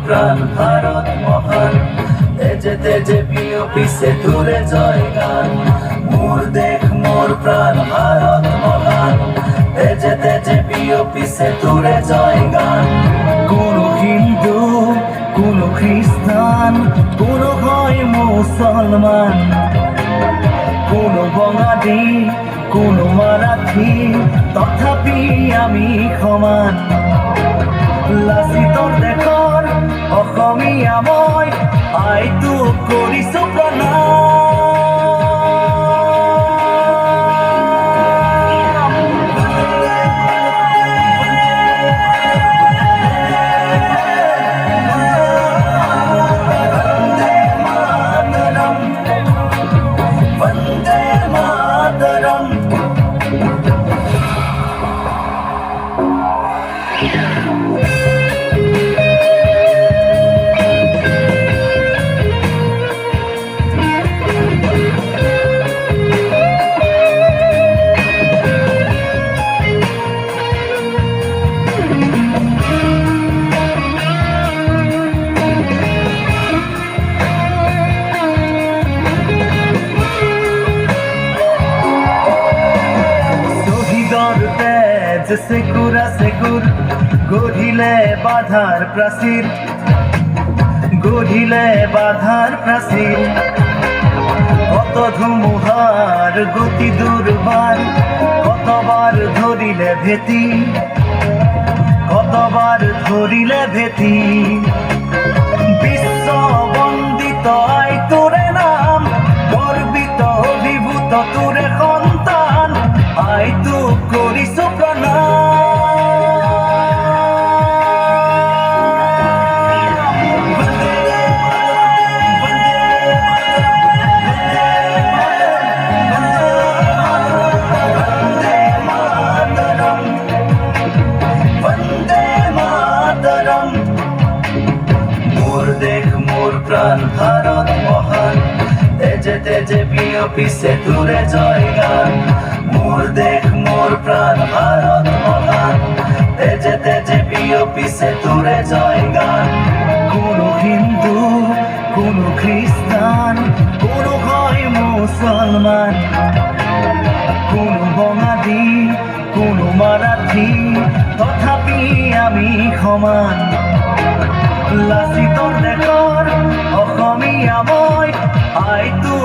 প্রাণ ভারত মহান, তেজে তেজে বিয়পিছে দূরে জয় গান। মোর দেশ মোর প্রাণ ভারত মহান, তেজে তেজে বিয়পিছে দূরে জয় গান। কোন হিন্দু, কোন খ্রিস্টান, কোন হয় মুসলমান, কোন বঙালী, কোন মারাঠি, তথাপি আমি সমান। লাচিতৰ দেশৰ অসমীয়া মই, আইতো কৰিছো প্ৰণাম। বন্দে মাতৰম। সেকুরা সেকুর গঢ়িলে বাধাৰ প্ৰাচীৰ, গঢ়িলে বাধাৰ প্ৰাচীৰ। কত ধুমুহাৰ গতি দুৰ্বাৰ, কতবাৰ ধৰিলে ভেটি, কতবাৰ ধৰিলে ভেটি। বিশ্ব বন্দিত আই তোৰে নাম, গৰ্বিত অভিভূত তোৰে সন্তান, আই তোক কৰিছো প্ৰণাম। মোর দেশ মোর প্রাণ ভারত মহান, তেজে তেজে বিয়পিছে দূরে জয় গান। মোর দেশ মোর প্রাণ ভারত মহান, তেজে তেজে বিয়পিছে দূরে জয় গান। কোন হিন্দু, কোন খ্রিস্টান, কোন হয় মুসলমান, কোন বঙালী, কোন মারাঠি, তথাপি আমি সমান। লাচিতৰ দেশৰ অসমীয়া মই, আইতো